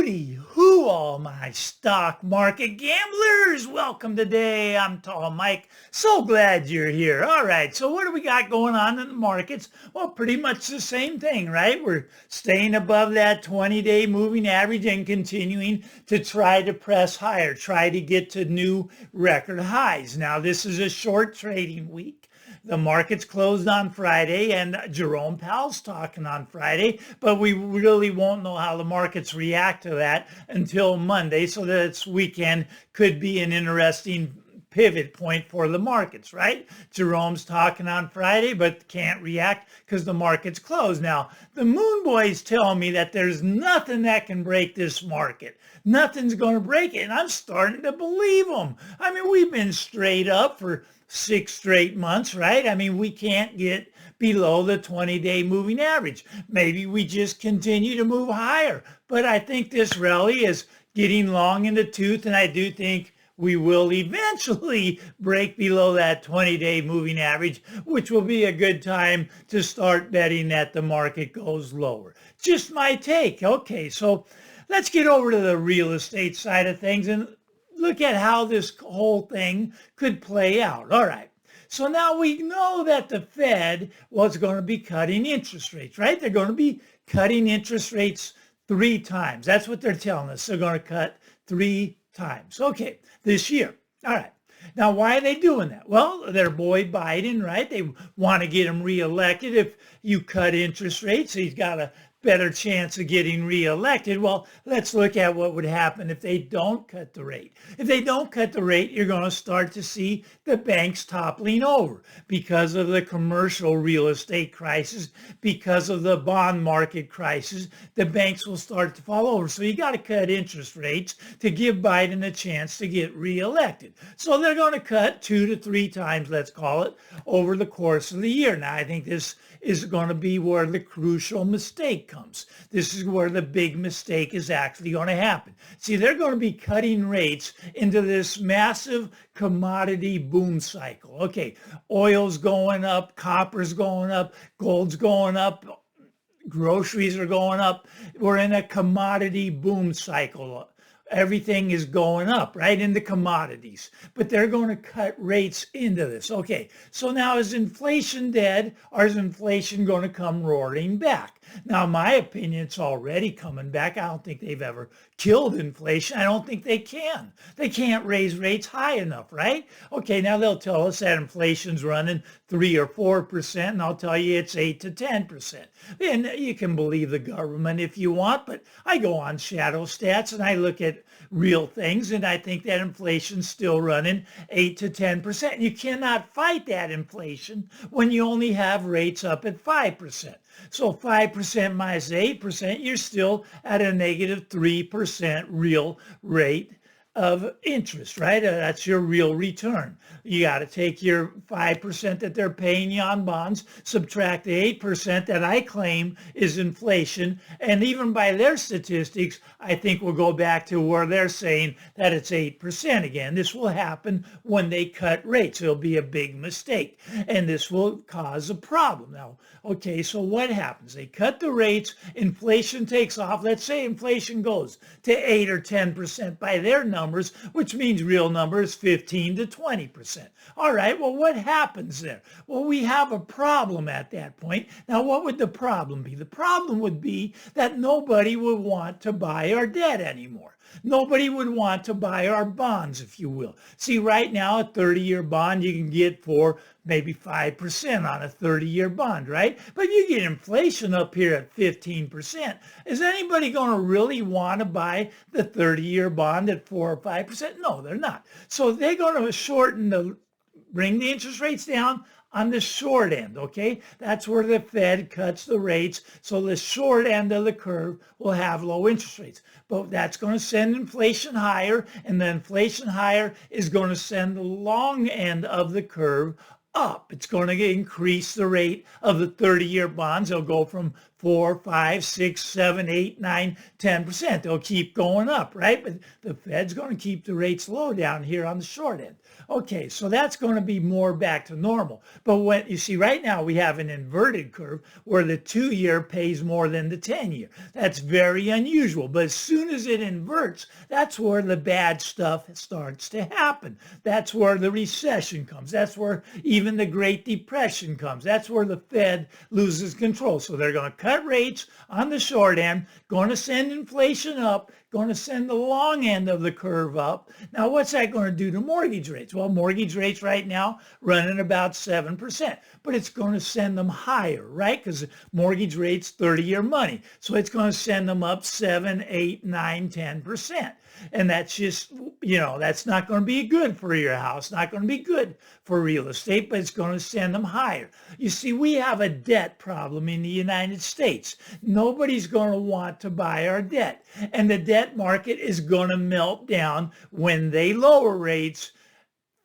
Howdy, who all my stock market gamblers? Welcome today. I'm Tall Mike. So glad you're here. All right, so what do we got going on in the markets? Well, pretty much the same thing, right? We're staying above that 20-day moving average and continuing to try to press higher, try to get to new record highs. Now, this is a short trading week. The markets closed on Friday, and Jerome Powell's talking on Friday, but we really won't know how the markets react to that until Monday. So this weekend could be an interesting pivot point for the markets, right? Jerome's talking on Friday, but can't react because the market's closed. Now, the Moon Boys tell me that there's nothing that can break this market. Nothing's going to break it, and I'm starting to believe them. I mean, we've been straight up for 6 straight months, right? I mean, we can't get below the 20-day moving average. Maybe we just continue to move higher. But I think this rally is getting long in the tooth, and I do think we will eventually break below that 20-day moving average, which will be a good time to start betting that the market goes lower. Just my take. Okay, so let's get over to the real estate side of things and look at how this whole thing could play out. All right. So now we know that the Fed was going to be cutting interest rates, right? They're going to be cutting interest rates 3 times. That's what they're telling us. They're going to cut 3 times. Okay, this year. All right. Now, why are they doing that? Well, their boy Biden, right? They want to get him reelected. If you cut interest rates, he's got a better chance of getting reelected. Well, let's look at what would happen if they don't cut the rate. If they don't cut the rate, you're going to start to see the banks toppling over because of the commercial real estate crisis, because of the bond market crisis. The banks will start to fall over. So you got to cut interest rates to give Biden a chance to get reelected. So they're going to cut 2 to 3 times, let's call it, over the course of the year. Now, I think this is going to be where the crucial mistake comes. This is where the big mistake is actually going to happen. See, they're going to be cutting rates into this massive commodity boom cycle. Okay, oil's going up, copper's going up, gold's going up, groceries are going up. We're in a commodity boom cycle. Everything is going up, right, into commodities. But they're going to cut rates into this. Okay, so now is inflation dead, or is inflation going to come roaring back? Now, in my opinion, it's already coming back. I don't think they've ever killed inflation. I don't think they can. They can't raise rates high enough, right? Okay, now they'll tell us that inflation's running 3 or 4%, and I'll tell you it's 8 to 10%. And you can believe the government if you want, but I go on shadow stats and I look at real things, and I think that inflation's still running 8 to 10%. You cannot fight that inflation when you only have rates up at 5%. So 5% minus 8%, you're still at a negative 3% real rate of interest, right? That's your real return. You got to take your 5% that they're paying you on bonds, subtract the 8% that I claim is inflation. And even by their statistics, I think we'll go back to where they're saying that it's 8% again. This will happen when they cut rates. It'll be a big mistake. And this will cause a problem. Now, okay, so what happens? They cut the rates, inflation takes off. Let's say inflation goes to 8 or 10% by their numbers, which means real numbers 15 to 20%. All right, well, what happens there? Well, we have a problem at that point. Now, what would the problem be? The problem would be that nobody would want to buy our debt anymore. Nobody would want to buy our bonds, if you will. See, right now, a 30-year bond you can get for maybe 5% on a 30-year bond, right? But if you get inflation up here at 15%, is anybody going to really want to buy the 30-year bond at 4 or 5%? No, they're not. So they're going to bring the interest rates down on the short end, okay? That's where the Fed cuts the rates. So the short end of the curve will have low interest rates. But that's going to send inflation higher, and the inflation higher is going to send the long end of the curve up. It's going to increase the rate of the 30-year bonds. They'll go from 4, 5, 6, 7, 8, 9, 10%. They'll keep going up, right? But the Fed's going to keep the rates low down here on the short end. Okay, so that's going to be more back to normal. But what you see right now, we have an inverted curve where the 2-year pays more than the 10-year. That's very unusual. But as soon as it inverts, that's where the bad stuff starts to happen. That's where the recession comes. That's where even the Great Depression comes. That's where the Fed loses control. So they're going to cut rates on the short end, going to send inflation up, going to send the long end of the curve up. Now, what's that going to do to mortgage rates? Well, mortgage rates right now running about 7%, but it's going to send them higher, right? Because mortgage rates 30-year money. So it's going to send them up 7, 8, 9, 10%. And that's just, that's not going to be good for your house, not going to be good for real estate, but it's going to send them higher. You see, we have a debt problem in the United States. Nobody's going to want to buy our debt. And the debt market is going to melt down when they lower rates.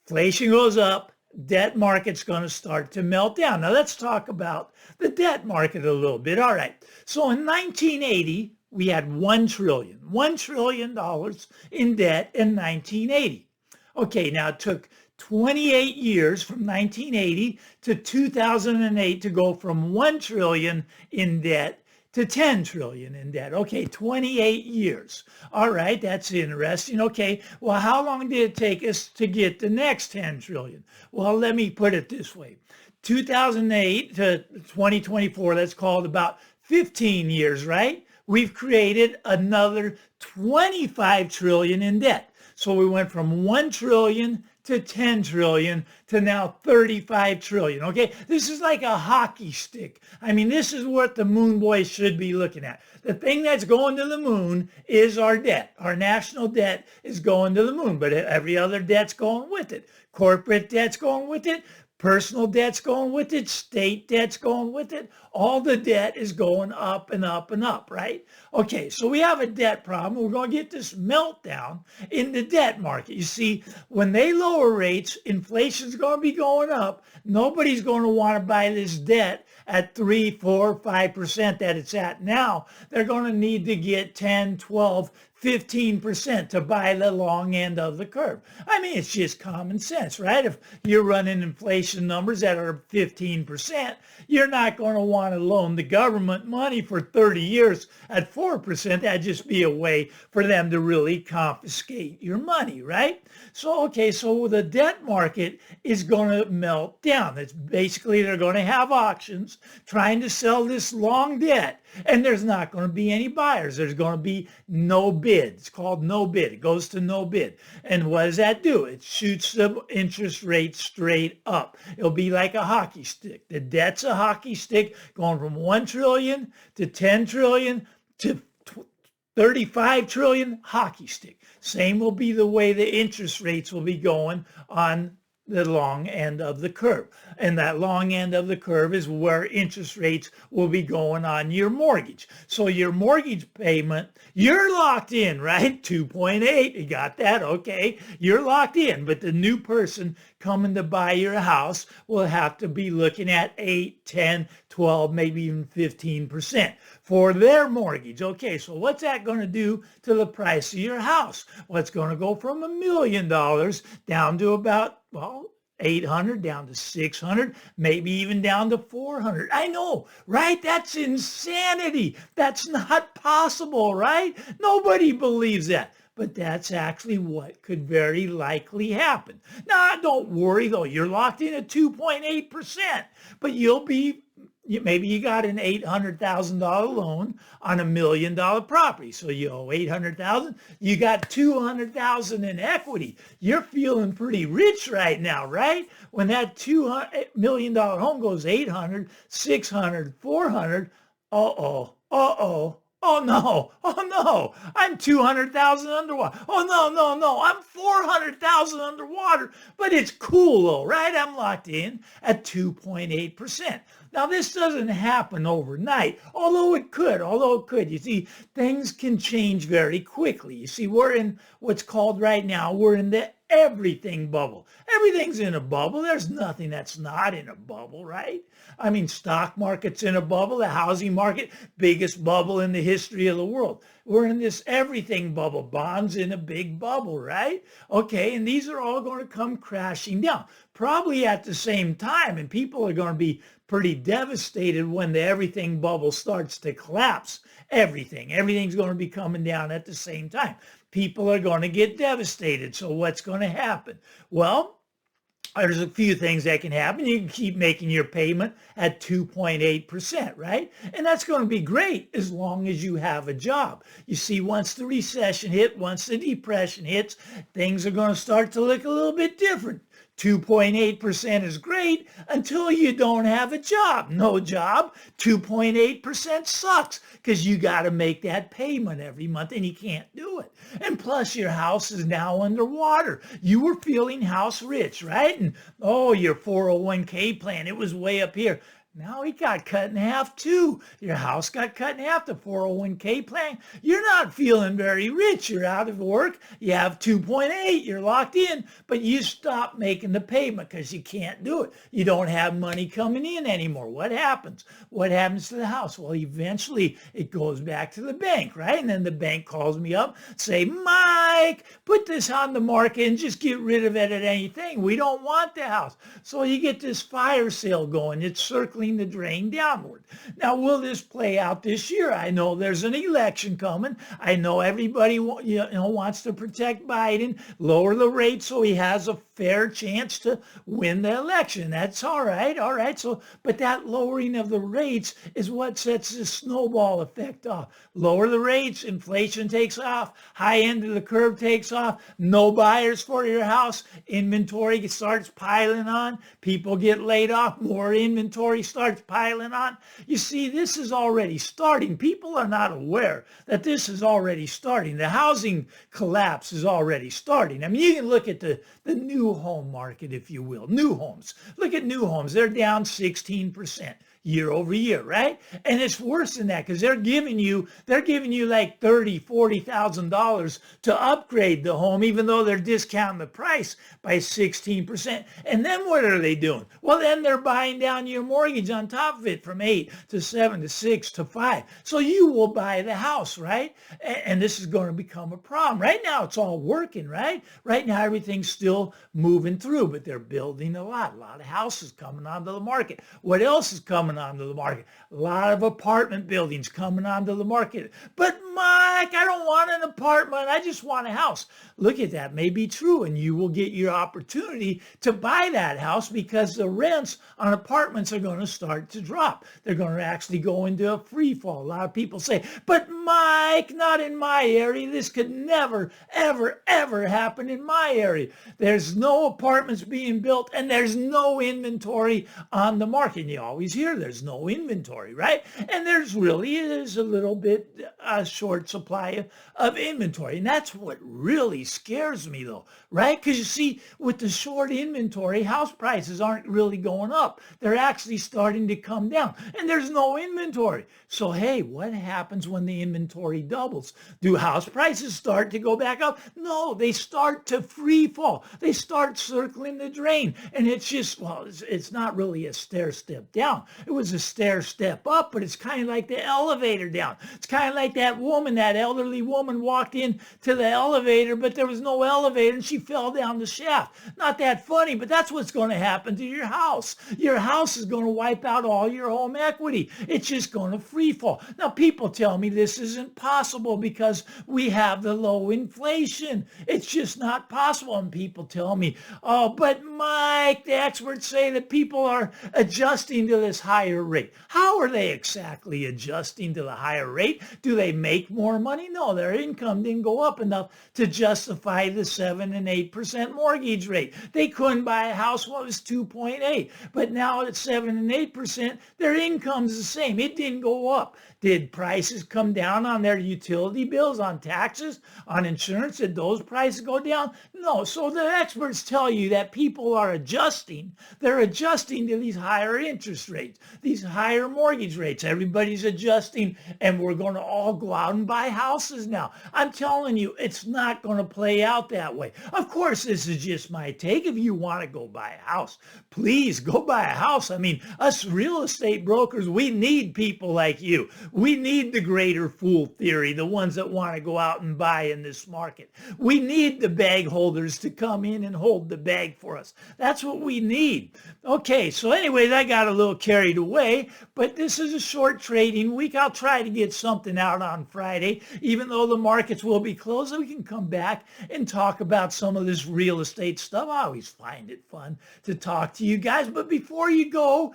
Inflation goes up, debt market's going to start to melt down. Now let's talk about the debt market a little bit. All right. So in 1980, we had $1 trillion in debt in 1980. Okay, now it took 28 years from 1980 to 2008 to go from 1 trillion in debt to 10 trillion in debt. Okay, 28 years. All right, that's interesting. Okay, well, how long did it take us to get the next 10 trillion? Well, let me put it this way. 2008 to 2024, that's called about 15 years, right? We've created another 25 trillion in debt. So we went from 1 trillion to 10 trillion to now 35 trillion. Okay, this is like a hockey stick. I mean, this is what the moon boys should be looking at. The thing that's going to the moon is our debt. Our national debt is going to the moon, but every other debt's going with it. Corporate debt's going with it. Personal debt's going with it. State debt's going with it. All the debt is going up and up and up, right? Okay, so we have a debt problem. We're going to get this meltdown in the debt market. You see, when they lower rates, inflation's going to be going up. Nobody's going to want to buy this debt at 3, 4, 5% that it's at now. They're going to need to get 10, 12, 15% to buy the long end of the curve. I mean, it's just common sense, right? If you're running inflation numbers that are 15%, you're not going to want to loan the government money for 30 years at 4%. That'd just be a way for them to really confiscate your money, right? So, okay, so the debt market is going to melt down. It's basically they're going to have auctions trying to sell this long debt, and there's not going to be any buyers. There's going to be no bid. It's called no bid. It goes to no bid. And what does that do? It shoots the interest rate straight up. It'll be like a hockey stick. The debt's a hockey stick going from 1 trillion to 10 trillion to 35 trillion, hockey stick. Same will be the way the interest rates will be going on the long end of the curve. And that long end of the curve is where interest rates will be going on your mortgage. So your mortgage payment, you're locked in, right? 2.8, you got that? Okay, you're locked in. But the new person coming to buy your house will have to be looking at 8, 10, 12, maybe even 15% for their mortgage. Okay, so what's that going to do to the price of your house? Well, it's going to go from $1 million down to about, 800 down to 600, maybe even down to 400. I know, right? That's insanity. That's not possible, right? Nobody believes that. But that's actually what could very likely happen. Now, don't worry, though. You're locked in at 2.8%, but maybe you got an $800,000 loan on $1 million property. So you owe $800,000. You got $200,000 in equity. You're feeling pretty rich right now, right? When that $2 million home goes 800, 600, 400, oh no, I'm 200,000 underwater. Oh no, I'm 400,000 underwater. But it's cool though, right? I'm locked in at 2.8%. Now this doesn't happen overnight, although it could. You see, things can change very quickly. You see, we're in what's called right now, we're in the everything bubble. Everything's in a bubble. There's nothing that's not in a bubble, right? I mean, stock market's in a bubble, the housing market, biggest bubble in the history of the world. We're in this everything bubble, bonds in a big bubble, right? Okay, and these are all going to come crashing down, probably at the same time, and people are going to be pretty devastated when the everything bubble starts to collapse. Everything's going to be coming down at the same time. People are going to get devastated. So what's going to happen? Well, there's a few things that can happen. You can keep making your payment at 2.8%, right? And that's going to be great as long as you have a job. You see, once the recession hit, once the depression hits, things are going to start to look a little bit different. 2.8% is great until you don't have a job. No job, 2.8% sucks because you got to make that payment every month and you can't do it. And plus your house is now underwater. You were feeling house rich, right? And oh, your 401k plan, it was way up here. Now it got cut in half too. Your house got cut in half, the 401k plan. You're not feeling very rich. You're out of work. You have 2.8. You're locked in, but you stop making the payment because you can't do it. You don't have money coming in anymore. What happens? What happens to the house? Well, eventually it goes back to the bank, right? And then the bank calls me up, say, Mike, put this on the market and just get rid of it at anything. We don't want the house. So you get this fire sale going. It's circling the drain downward. Now, will this play out this year? I know there's an election coming. I know everybody wants to protect Biden, lower the rate so he has a fair chance to win the election. That's all right. All right. So, but that lowering of the rates is what sets the snowball effect off. Lower the rates, inflation takes off, high end of the curve takes off, no buyers for your house, inventory starts piling on, people get laid off, more inventory starts piling on. You see, this is already starting. People are not aware that this is already starting. The housing collapse is already starting. I mean, you can look at the new home market, if you will. New homes. Look at new homes. They're down 16%. Year over year, right? And it's worse than that because they're giving you like $30,000, $40,000 to upgrade the home, even though they're discounting the price by 16%. And then what are they doing? Well, then they're buying down your mortgage on top of it from 8 to 7 to 6 to 5. So you will buy the house, right? And this is going to become a problem. Right now, it's all working, right? Right now, everything's still moving through, but they're building a lot of houses coming onto the market. What else is coming onto the market? A lot of apartment buildings coming onto the market. But Mike, I don't want an apartment. I just want a house. Look at that. May be true. And you will get your opportunity to buy that house because the rents on apartments are going to start to drop. They're going to actually go into a free fall. A lot of people say, but Mike, not in my area. This could never, ever, ever happen in my area. There's no apartments being built and there's no inventory on the market. And you always hear there's no inventory, right? And there's really is a little bit short supply of inventory. And that's what really scares me though, right? Because you see, with the short inventory, house prices aren't really going up. They're actually starting to come down and there's no inventory. So, hey, what happens when the inventory doubles? Do house prices start to go back up? No, they start to free fall. They start circling the drain. And it's just, well, it's not really a stair step down. It was a stair step up, but it's kind of like the elevator down. It's kind of like that woman, that elderly woman walked in to the elevator, but there was no elevator and she fell down the shaft. Not that funny, but that's what's going to happen to your house. Your house is going to wipe out all your home equity. It's just going to free fall. Now, people tell me this isn't possible because we have the low inflation. It's just not possible. And people tell me, oh, but Mike, the experts say that people are adjusting to this higher rate. How are they exactly adjusting to the higher rate? Do they make more money? No, their income didn't go up enough to justify the 7 and 8% mortgage rate. They couldn't buy a house when it was 2.8, but now at 7 and 8%, their income's the same. It didn't go up. Did prices come down on their utility bills, on taxes, on insurance? Did those prices go down? No. So the experts tell you that people are adjusting. They're adjusting to these higher interest rates. these higher mortgage rates. Everybody's adjusting, and we're going to all go out and buy houses now. I'm telling you, it's not going to play out that way. Of course, this is just my take. If you want to go buy a house, please go buy a house. I mean, us real estate brokers, we need people like you. We need the greater fool theory, the ones that want to go out and buy in this market. We need the bag holders to come in and hold the bag for us. That's what we need. Okay, so anyways, I got a little carried away, but this is a short trading week. I'll try to get something out on Friday, even though the markets will be closed, so we can come back and talk about some of this real estate stuff. I always find it fun to talk to you guys, but before you go,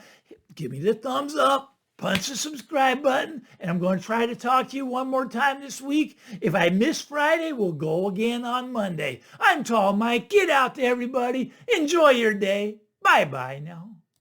give me the thumbs up. Punch the subscribe button, and I'm going to try to talk to you one more time this week. If I miss Friday, we'll go again on Monday. I'm Tall Mike. Get out there, everybody. Enjoy your day. Bye-bye now.